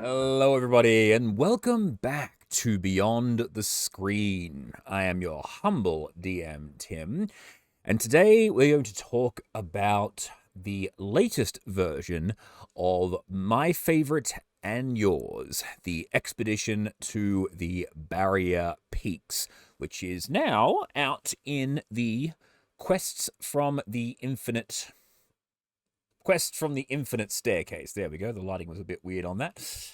Hello, everybody, and welcome back to Beyond the Screen. I am your humble DM, Tim, and today we're going to talk about the latest version of my favorite and yours, the Expedition to the Barrier Peaks, which is now out in the Quest from the Infinite Staircase. There we go. The lighting was a bit weird on that.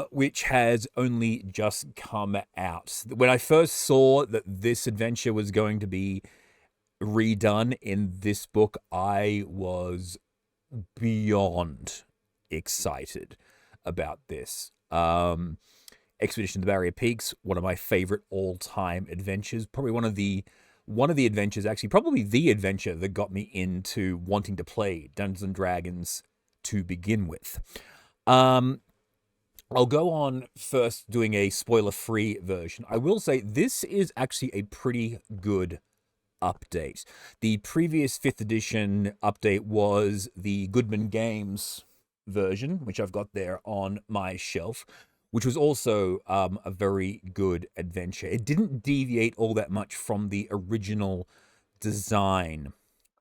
Which has only just come out. When I first saw that this adventure was going to be redone in this book, I was beyond excited about this. Expedition to the Barrier Peaks, one of my favorite all-time adventures. Probably one of the adventures, actually, probably the adventure that got me into wanting to play Dungeons and Dragons to begin with. I'll go on first doing a spoiler-free version. I will say this is actually a pretty good update. The previous 5th edition update was the Goodman Games version, which I've got there on my shelf, which was also a very good adventure. It didn't deviate all that much from the original design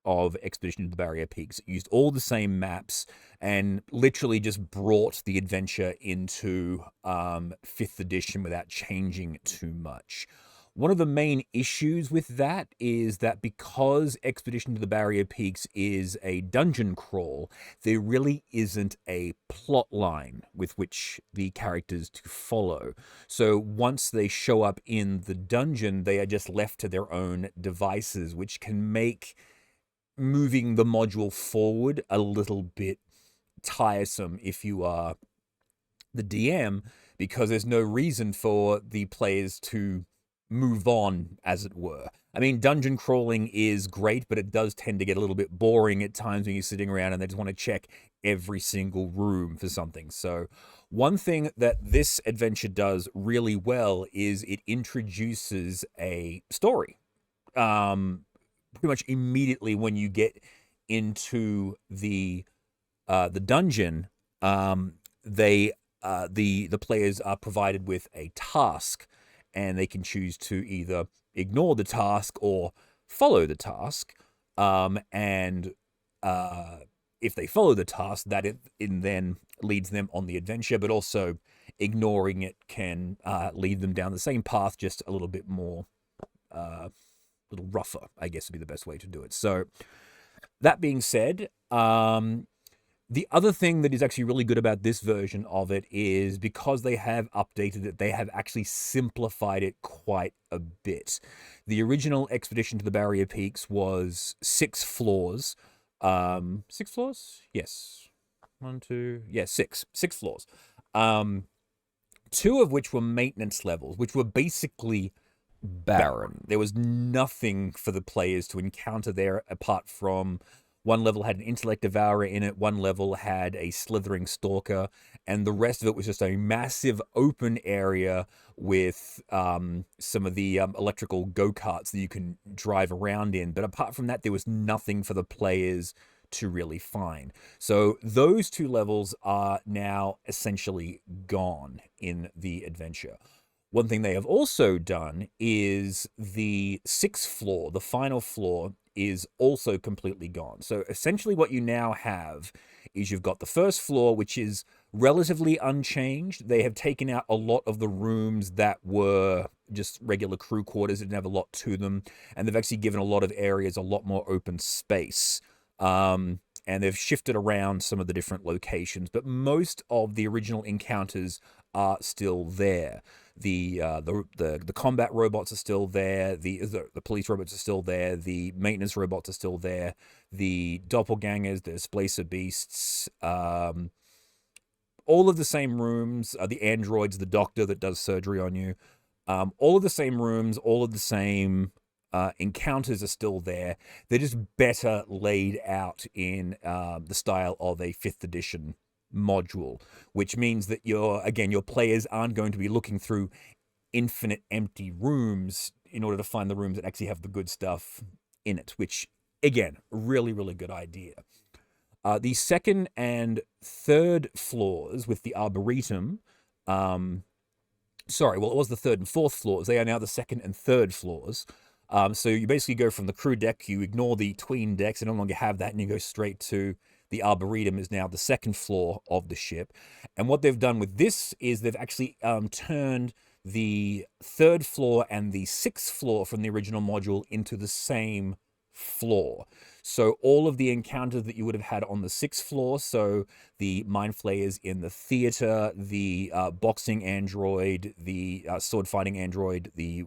of Expedition to the Barrier Peaks. It used all the same maps and literally just brought the adventure into 5th edition without changing too much. One of the main issues with that is that because Expedition to the Barrier Peaks is a dungeon crawl, there really isn't a plot line with which the characters to follow. So once they show up in the dungeon, they are just left to their own devices, which can make moving the module forward a little bit tiresome if you are the DM, because there's no reason for the players to move on, as it were. I mean, dungeon crawling is great, but it does tend to get a little bit boring at times when you're sitting around and they just want to check every single room for something. So one thing that this adventure does really well is it introduces a story. Pretty much immediately when you get into the dungeon, the players are provided with a task, and they can choose to either ignore the task or follow the task. And if they follow the task, that it then leads them on the adventure, but also ignoring it can lead them down the same path, just a little bit more little rougher, I guess would be the best way to do it. So that being said, the other thing that is actually really good about this version of it is because they have updated it, they have actually simplified it quite a bit. The original Expedition to the Barrier Peaks was 6 floors. 6 floors? Yes. 1, 2, yeah, 6. 6 floors. 2 of which were maintenance levels, which were basically barren. There was nothing for the players to encounter there apart from one level had an intellect devourer in it, one level had a slithering stalker, and the rest of it was just a massive open area with some of the electrical go-karts that you can drive around in. But apart from that, there was nothing for the players to really find. So those 2 levels are now essentially gone in the adventure. One thing they have also done is the 6th floor, the final floor, is also completely gone. So essentially what you now have is you've got the 1st floor, which is relatively unchanged. They have taken out a lot of the rooms that were just regular crew quarters, didn't have a lot to them, and they've actually given a lot of areas a lot more open space. And they've shifted around some of the different locations, but most of the original encounters are still there. The combat robots are still there. The police robots are still there. The maintenance robots are still there. The doppelgangers, the displacer beasts, all of the same rooms. The androids, the doctor that does surgery on you. All of the same rooms, all of the same encounters are still there. They're just better laid out in the style of a 5th edition module, which means that your players aren't going to be looking through infinite empty rooms in order to find the rooms that actually have the good stuff in it, which again, really, really good idea. The second and third floors with the Arboretum, sorry, well, it was the third and fourth floors. They are now the second and third floors. So you basically go from the crew deck, you ignore the tween decks, and no longer have that, and you go straight to the Arboretum is now the second floor of the ship. And what they've done with this is they've actually turned the third floor and the sixth floor from the original module into the same floor. So all of the encounters that you would have had on the sixth floor, so the mind flayers in the theater, the boxing android, the sword fighting android, the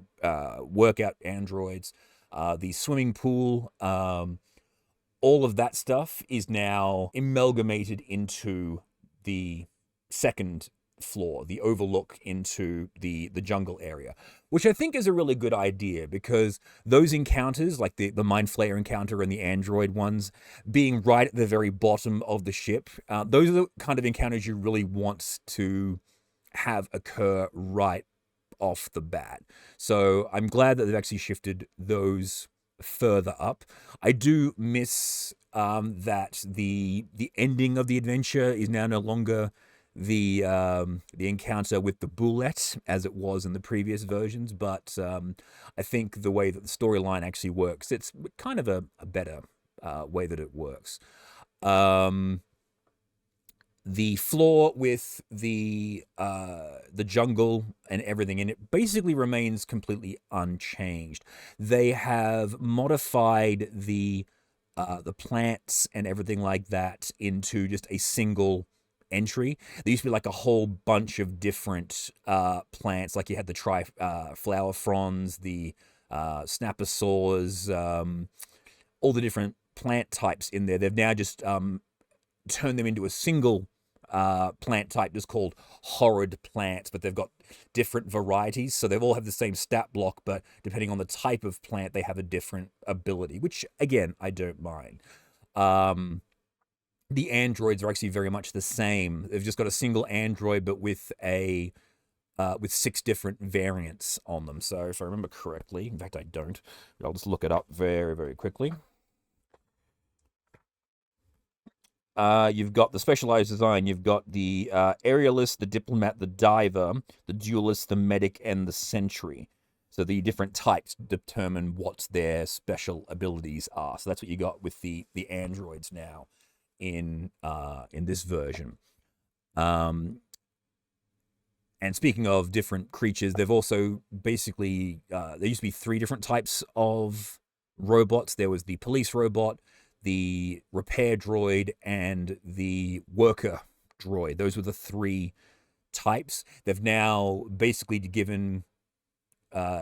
workout androids, the swimming pool, all of that stuff is now amalgamated into the second floor, the overlook into the jungle area, which I think is a really good idea, because those encounters, like the Mind Flayer encounter and the android ones, being right at the very bottom of the ship, those are the kind of encounters you really want to have occur right off the bat. So I'm glad that they've actually shifted those further up. I do miss that the ending of the adventure is now no longer the encounter with the Boulette as it was in the previous versions, but I think the way that the storyline actually works, it's kind of a better way that it works. The floor with the jungle and everything in it basically remains completely unchanged. They have modified the plants and everything like that into just a single entry. There used to be like a whole bunch of different plants, like you had the flower fronds, the snaposaurs, all the different plant types in there. They've now just turned them into a single plant type just called horrid plants, but they've got different varieties, so they all have the same stat block, but depending on the type of plant, they have a different ability, which, again, I don't mind. The androids are actually very much the same. They've just got a single android, but with with 6 different variants on them. So if I remember correctly, in fact I don't, but I'll just look it up very, very quickly. You've got the specialized design. You've got the aerialist, the diplomat, the diver, the duelist, the medic, and the sentry. So the different types determine what their special abilities are. So that's what you got with the androids now in this version. And speaking of different creatures, they've also basically there used to be 3 different types of robots. There was the police robot, the repair droid, and the worker droid. Those were the 3 types. They've now basically given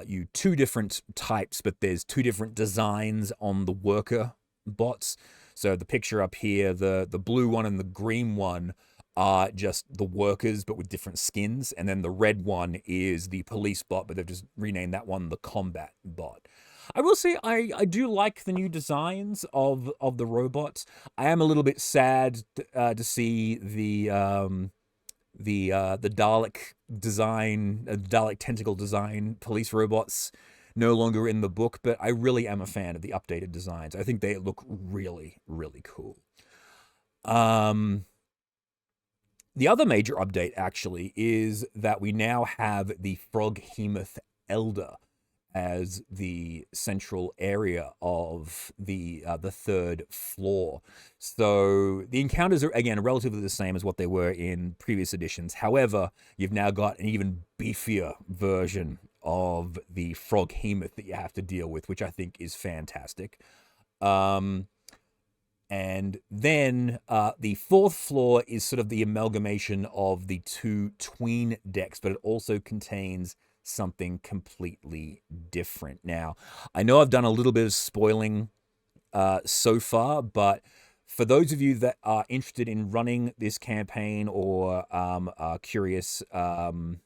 you 2 different types, but there's 2 different designs on the worker bots. So the picture up here, the blue one and the green one are just the workers, but with different skins. And then the red one is the police bot, but they've just renamed that one the combat bot. I will say I do like the new designs of the robots. I am a little bit sad to see the Dalek design, Dalek tentacle design police robots no longer in the book, but I really am a fan of the updated designs. I think they look really, really cool. The other major update, actually, is that we now have the Froghemoth Elder as the central area of the 3rd floor. So the encounters are, again, relatively the same as what they were in previous editions. However, you've now got an even beefier version of the Froghemoth that you have to deal with, which I think is fantastic. And then the 4th floor is sort of the amalgamation of the 2 tween decks, but it also contains something completely different. Now, I know I've done a little bit of spoiling so far, but for those of you that are interested in running this campaign or are curious, wanting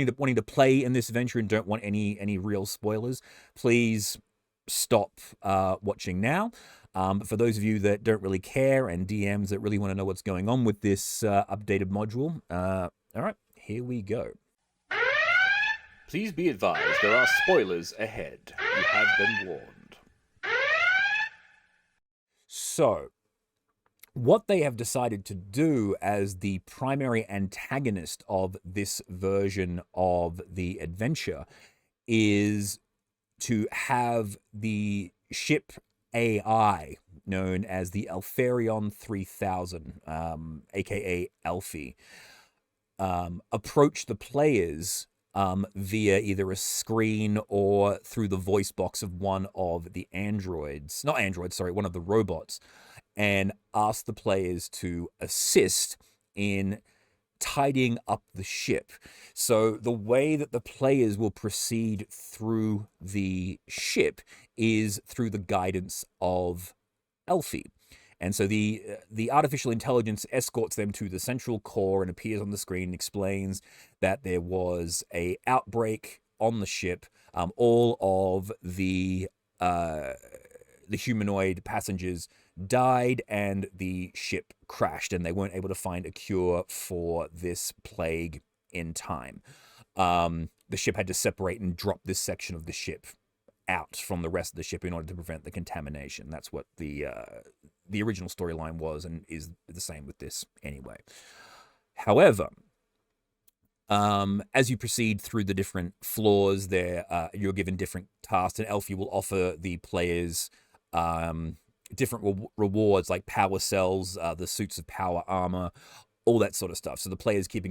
to play in this adventure and don't want any real spoilers, please stop watching now. But for those of you that don't really care and DMs that really want to know what's going on with this updated module, all right, here we go. Please be advised, there are spoilers ahead. You have been warned. So, what they have decided to do as the primary antagonist of this version of the adventure is to have the ship AI known as the Alfarion 3000, aka Alfie, approach the players via either a screen or through the voice box of one of the androids, not androids, sorry, one of the robots, and ask the players to assist in tidying up the ship. So the way that the players will proceed through the ship is through the guidance of Elfie. And so the artificial intelligence escorts them to the central core and appears on the screen and explains that there was a outbreak on the ship. All of the humanoid passengers died and the ship crashed, and they weren't able to find a cure for this plague in time. The ship had to separate and drop this section of the ship out from the rest of the ship in order to prevent the contamination. That's what the original storyline was, and is the same with this anyway. However, as you proceed through the different floors, you're given different tasks, and Elfie will offer the players different rewards like power cells, the suits of power armor, all that sort of stuff. So the players keep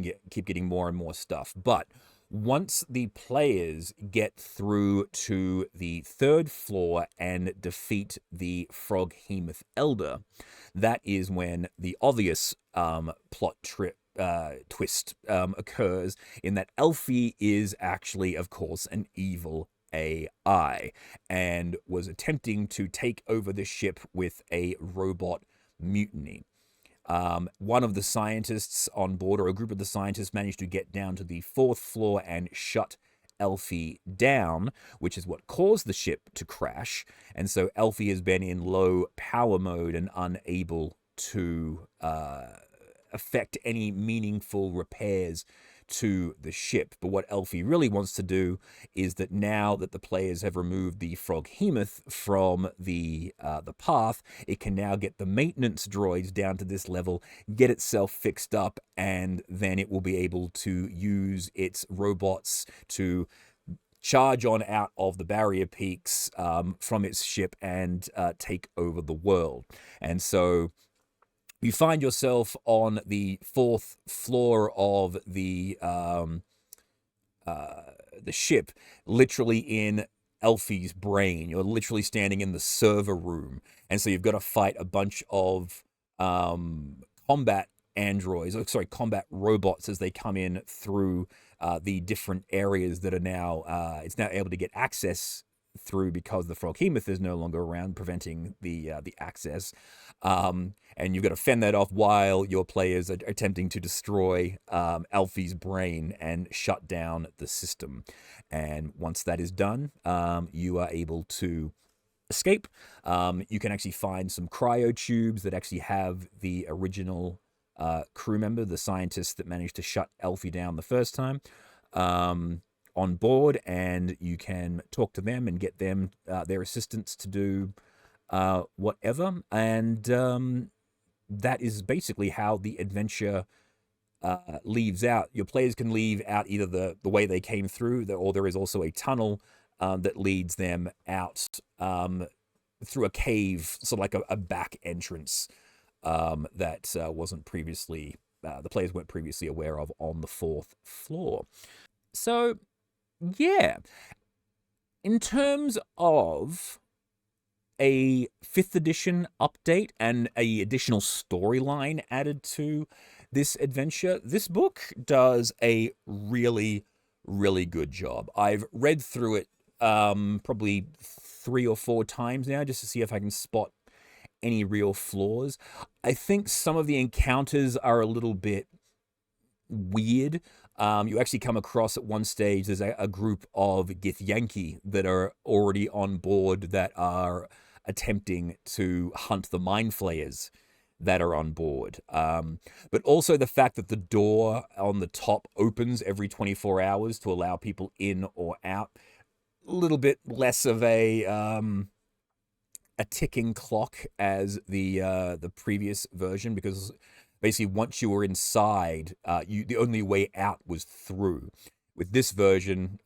getting more and more stuff. But once the players get through to the third floor and defeat the Froghemoth Elder, that is when the obvious plot twist occurs, in that Elfie is actually, of course, an evil AI and was attempting to take over the ship with a robot mutiny. One of the scientists on board, or a group of the scientists, managed to get down to the fourth floor and shut Elfie down, which is what caused the ship to crash. And so Elfie has been in low power mode and unable to affect any meaningful repairs to the ship. But what Elfie really wants to do is that now that the players have removed the Froghemoth from the path, it can now get the maintenance droids down to this level, get itself fixed up, and then it will be able to use its robots to charge on out of the barrier peaks from its ship and take over the world. And so you find yourself on the fourth floor of the ship, literally in Elfie's brain. You're literally standing in the server room, and so you've got to fight a bunch of combat robots as they come in through the different areas that are now it's now able to get access through, because the Froghemoth is no longer around, preventing the access. And you've got to fend that off while your players are attempting to destroy Elfie's brain and shut down the system. And once that is done, you are able to escape. You can actually find some cryo tubes that actually have the original crew member, the scientist that managed to shut Elfie down the first time, on board, and you can talk to them and get them their assistance to do whatever. And that is basically how the adventure leaves out. Your players can leave out either the way they came through, or there is also a tunnel that leads them out through a cave, sort of like a back entrance that wasn't previously, the players weren't previously aware of on the fourth floor. So, yeah, in terms of a 5th edition update and a additional storyline added to this adventure, this book does a really, really good job. I've read through it probably 3 or 4 times now, just to see if I can spot any real flaws. I think some of the encounters are a little bit weird. You actually come across at one stage, there's a group of Githyanki that are already on board that are attempting to hunt the mind flayers that are on board. But also the fact that the door on the top opens every 24 hours to allow people in or out. A little bit less of a a ticking clock as the previous version, because basically once you were inside, the only way out was through. With this version,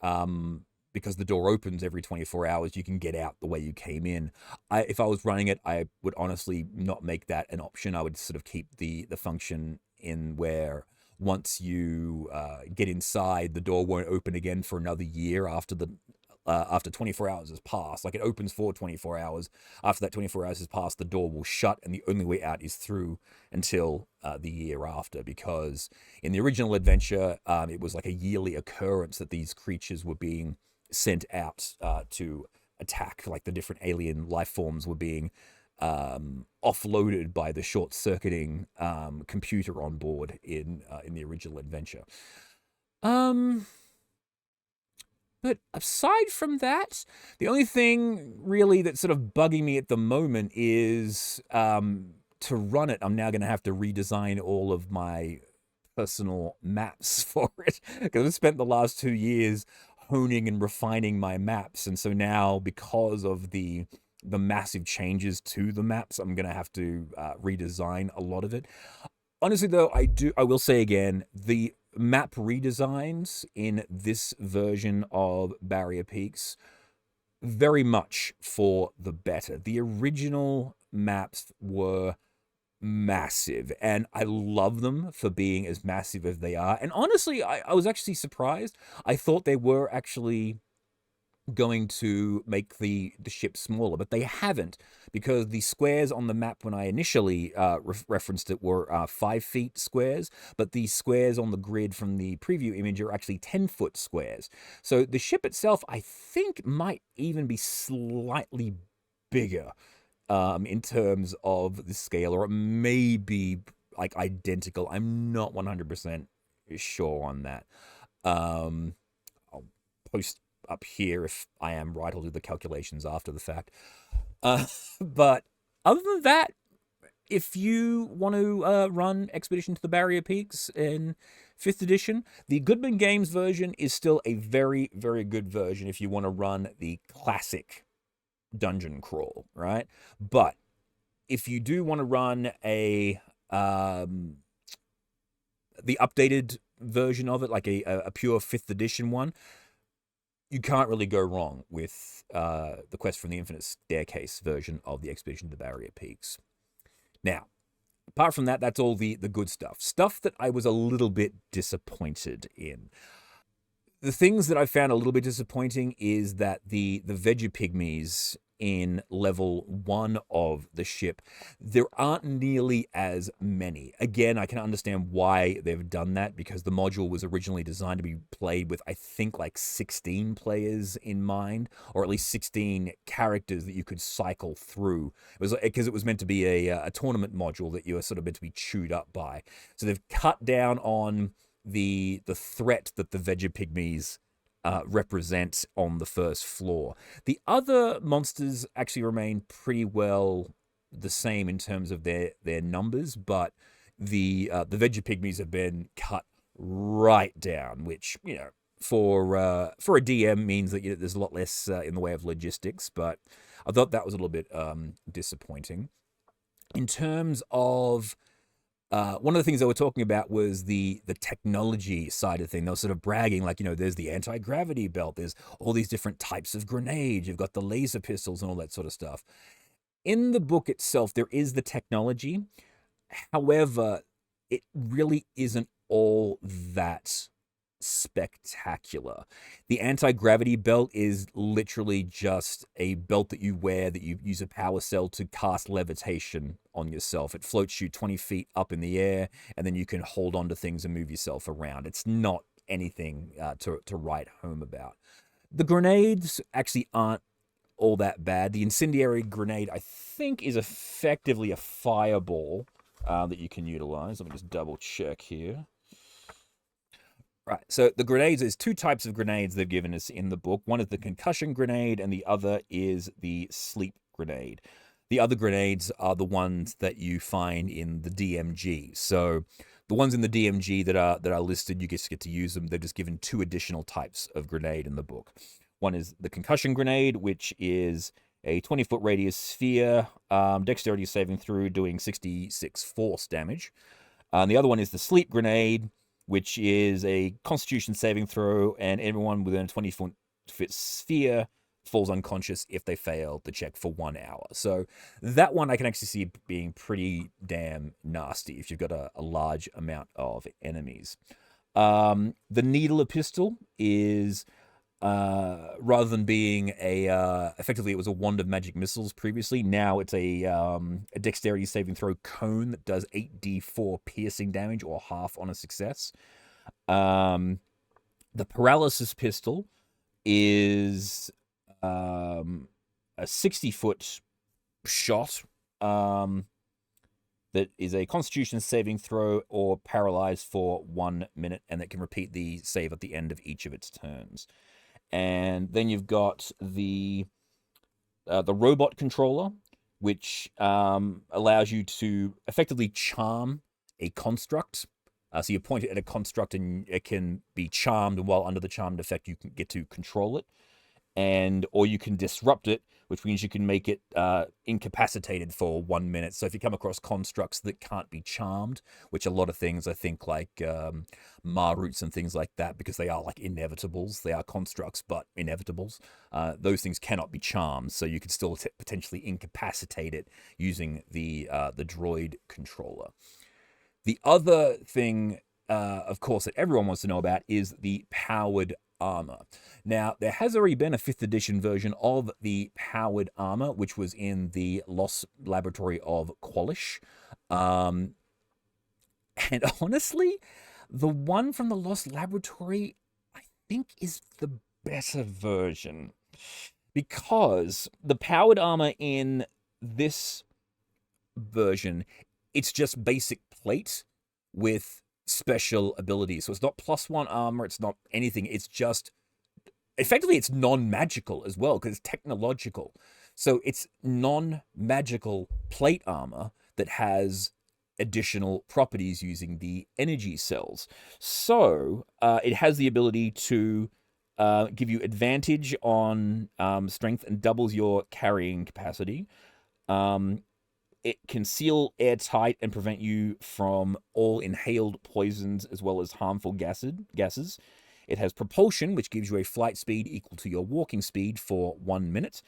because the door opens every 24 hours, you can get out the way you came in. If I was running it, I would honestly not make that an option. I would sort of keep the function in where once you get inside, the door won't open again for another year after 24 hours has passed. Like, it opens for 24 hours. After that 24 hours has passed, the door will shut, and the only way out is through until the year after. Because in the original adventure, it was like a yearly occurrence that these creatures were being sent out to attack. Like, the different alien life forms were being offloaded by the short-circuiting computer on board in the original adventure. But aside from that, the only thing really that's sort of bugging me at the moment is to run it, I'm now going to have to redesign all of my personal maps for it, because I've spent the last 2 years honing and refining my maps, and so now, because of the massive changes to the maps, I'm going to have to redesign a lot of it. Honestly, though, I will say again, the map redesigns in this version of Barrier Peaks, very much for the better. The original maps were massive, and I love them for being as massive as they are. And honestly, I was actually surprised. I thought they were actually going to make the ship smaller, but they haven't, because the squares on the map when I initially referenced it were 5 feet squares, but the squares on the grid from the preview image are actually 10-foot squares. So the ship itself, I think, might even be slightly bigger in terms of the scale, or it may be like identical. I'm not 100% sure on that. I'll post up here if I am right. I'll do the calculations after the fact. But other than that, if you want to run Expedition to the Barrier Peaks in 5th edition, the Goodman Games version is still a very, very good version if you want to run the classic dungeon crawl, right? But if you do want to run the updated version of it, like a pure 5th edition one, you can't really go wrong with the Quest from the Infinite Staircase version of the Expedition to the Barrier Peaks. Now, apart from that, that's all the good stuff. Stuff that I was a little bit disappointed in. The things that I found a little bit disappointing is that the Vegapygmies in level 1 of the ship, there aren't nearly as many. Again, I can understand why they've done that, because the module was originally designed to be played with, I think, like 16 players in mind, or at least 16 characters that you could cycle through. It was because it was meant to be a tournament module that you were sort of meant to be chewed up by. So they've cut down on the threat that the Vegapygmies represent on the first floor. The other monsters actually remain pretty well the same in terms of their numbers, but the Vegapygmies have been cut right down, which, you know, for a DM means that there's a lot less in the way of logistics. But I thought that was a little bit disappointing. In terms of one of the things they were talking about was the technology side of thing. They were sort of bragging, like, you know, there's the anti-gravity belt, there's all these different types of grenades, you've got the laser pistols and all that sort of stuff. In the book itself, there is the technology. However, it really isn't all that spectacular. The anti-gravity belt is literally just a belt that you wear that you use a power cell to cast levitation on yourself. It floats you 20 feet up in the air, and then you can hold on to things and move yourself around. It's not anything to write home about. The grenades actually aren't all that bad. The incendiary grenade, I think, is effectively a fireball that you can utilize. Let me just double check here. Right, so the grenades, there's 2 types of grenades they've given us in the book. One is the concussion grenade, and the other is the sleep grenade. The other grenades are the ones that you find in the DMG. So the ones in the DMG that are listed, you just get to use them. They've just given 2 additional types of grenade in the book. One is the concussion grenade, which is a 20-foot radius sphere, dexterity saving throw, doing 66 force damage. The other one is the sleep grenade, which is a constitution saving throw, and everyone within a 20-foot sphere falls unconscious if they fail the check for 1 hour. So that one I can actually see being pretty damn nasty if you've got a large amount of enemies. The needler pistol is, rather than being effectively it was a wand of magic missiles previously, now it's a dexterity saving throw cone that does 8d4 piercing damage, or half on a success. The paralysis pistol is a 60-foot shot that is a constitution saving throw or paralyzed for 1 minute, and that can repeat the save at the end of each of its turns. And then you've got the robot controller, which allows you to effectively charm a construct. So you point it at a construct and it can be charmed, and while under the charmed effect, you can get to control it. Or you can disrupt it, which means you can make it incapacitated for 1 minute. So if you come across constructs that can't be charmed, which a lot of things, I think, like Maroots and things like that, because they are like inevitables. They are constructs, but inevitables. Those things cannot be charmed, so you could still potentially incapacitate it using the droid controller. The other thing, of course, that everyone wants to know about is the powered armor. Now, there has already been a 5th edition version of the powered armor, which was in the Lost Laboratory of Qualish. And honestly, the one from the Lost Laboratory, I think, is the better version. Because the powered armor in this version, it's just basic plate with special abilities. So it's not +1 armor, it's not anything, it's just effectively it's non-magical as well, because it's technological. So it's non-magical plate armor that has additional properties using the energy cells. So it has the ability to give you advantage on strength and doubles your carrying capacity. It can seal airtight and prevent you from all inhaled poisons as well as harmful gases. It has propulsion, which gives you a flight speed equal to your walking speed for 1 minute,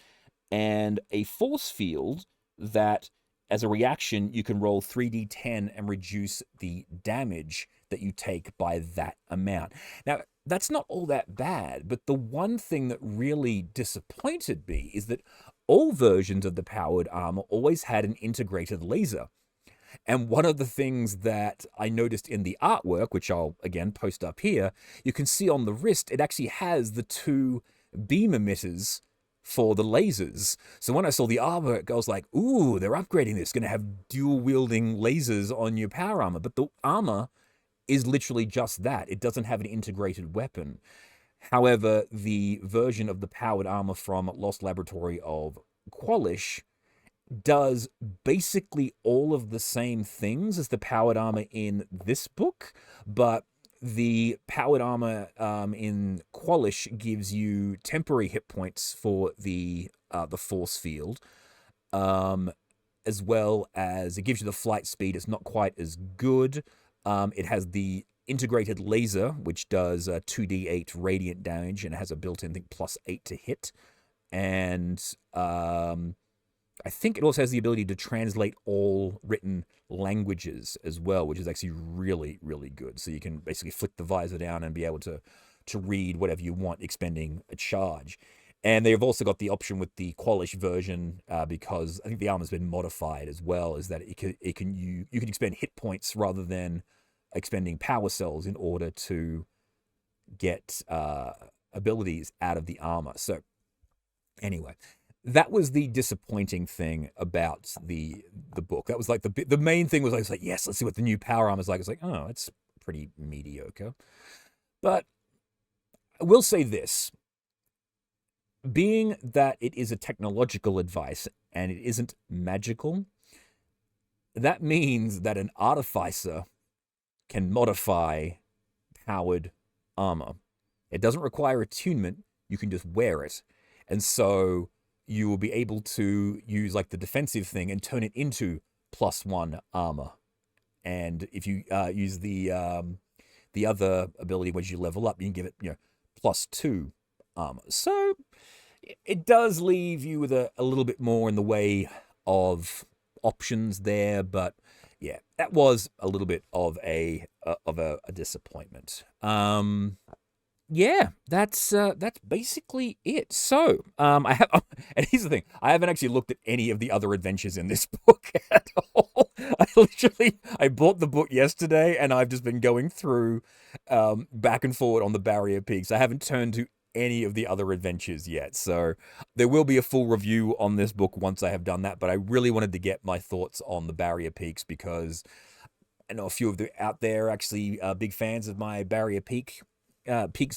and a force field that, as a reaction, you can roll 3d10 and reduce the damage that you take by that amount. Now, that's not all that bad, but the one thing that really disappointed me is that all versions of the powered armor always had an integrated laser. And one of the things that I noticed in the artwork, which I'll again post up here, you can see on the wrist, it actually has the 2 beam emitters for the lasers. So when I saw the artwork, I was like, ooh, they're upgrading this, going to have dual wielding lasers on your power armor. But the armor is literally just that. It doesn't have an integrated weapon. However, the version of the powered armor from Lost Laboratory of Qualish does basically all of the same things as the powered armor in this book, but the powered armor in Qualish gives you temporary hit points for the force field, as well as it gives you the flight speed. It's not quite as good. It has the integrated laser, which does 2d8 radiant damage, and it has a built-in, I think, +8 to hit. And I think it also has the ability to translate all written languages as well, which is actually really, really good. So you can basically flick the visor down and be able to read whatever you want, expending a charge. And they've also got the option with the Qualish version, because I think the armor's been modified as well, is that you can expend hit points rather than expending power cells in order to get abilities out of the armor. So anyway, that was the disappointing thing about the book. That was like the main thing was I was like, yes, let's see what the new power armor is like. It's like, oh, it's pretty mediocre. But I will say this. Being that it is a technological advice and it isn't magical, that means that an artificer can modify powered armor. It doesn't require attunement. You can just wear it. And so you will be able to use like the defensive thing and turn it into +1 armor. And if you use the other ability, when you level up, you can give it, +2 armor. So it does leave you with a little bit more in the way of options there, but yeah, that was a little bit of a disappointment. Yeah, that's basically it. So, I have, and here's the thing: I haven't actually looked at any of the other adventures in this book at all. I bought the book yesterday, and I've just been going through, back and forward on the Barrier Peaks. I haven't turned to any of the other adventures yet, so there will be a full review on this book once I have done that. But I really wanted to get my thoughts on the Barrier Peaks because I know a few of you out there are actually big fans of my Barrier Peaks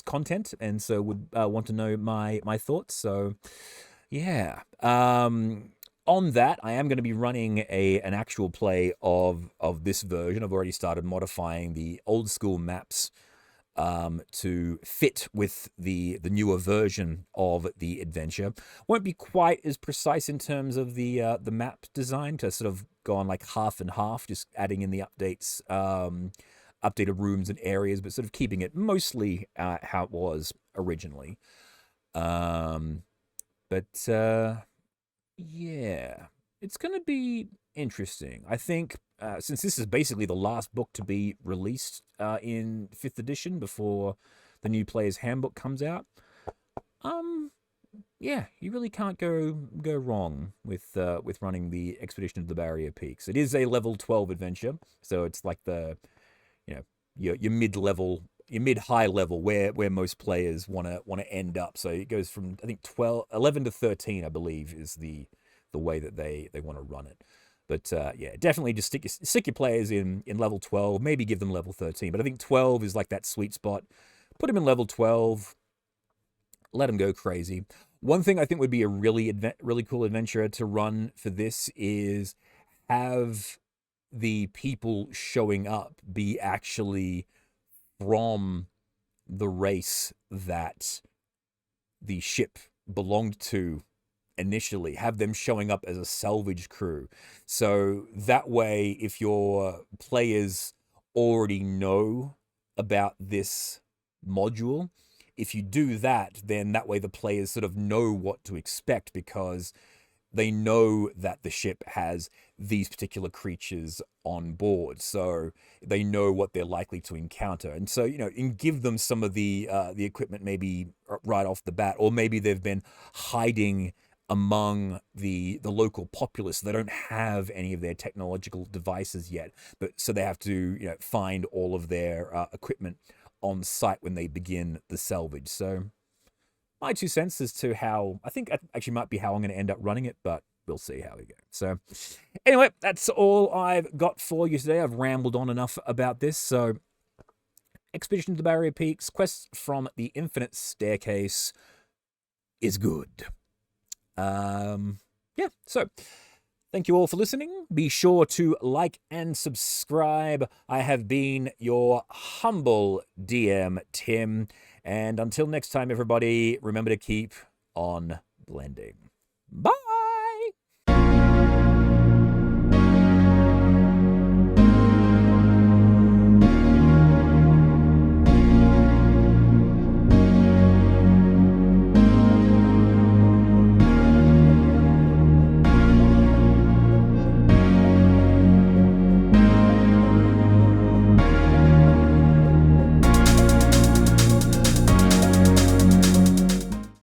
content, and so would want to know my thoughts. So yeah, on that, I am going to be running an actual play of this version. I've already started modifying the old school maps to fit with the newer version of the adventure. Won't be quite as precise in terms of the map design, to sort of go on like half and half, just adding in the updates, updated rooms and areas, but sort of keeping it mostly how it was originally. Yeah, it's going to be interesting. I think since this is basically the last book to be released in 5th edition before the new Player's Handbook comes out, yeah, you really can't go wrong with running the Expedition of the Barrier Peaks. It is a level 12 adventure, so it's like the your mid-level, your mid-high level where most players want to end up. So it goes from, I think, 11 to 13, I believe, is the way that they want to run it. But yeah, definitely just stick your players in level 12, maybe give them level 13. But I think 12 is like that sweet spot. Put them in level 12, let them go crazy. One thing I think would be a really cool adventure to run for this is have the people showing up be actually from the race that the ship belonged to initially. Have them showing up as a salvage crew. So that way, if your players already know about this module, if you do that, then that way the players sort of know what to expect, because they know that the ship has these particular creatures on board, so they know what they're likely to encounter. And so, and give them some of the equipment maybe right off the bat, or maybe they've been hiding among the local populace. They don't have any of their technological devices yet, but so they have to find all of their equipment on site when they begin the salvage. So my 2 cents as to how I think actually might be how I'm going to end up running it, but we'll see how we go. So anyway, that's all I've got for you today. I've rambled on enough about this. So Expedition to the Barrier Peaks, Quest from the Infinite Staircase is good. Yeah, so thank you all for listening. Be sure to like and subscribe. I have been your humble DM, Tim. And until next time, everybody, remember to keep on blending. Bye!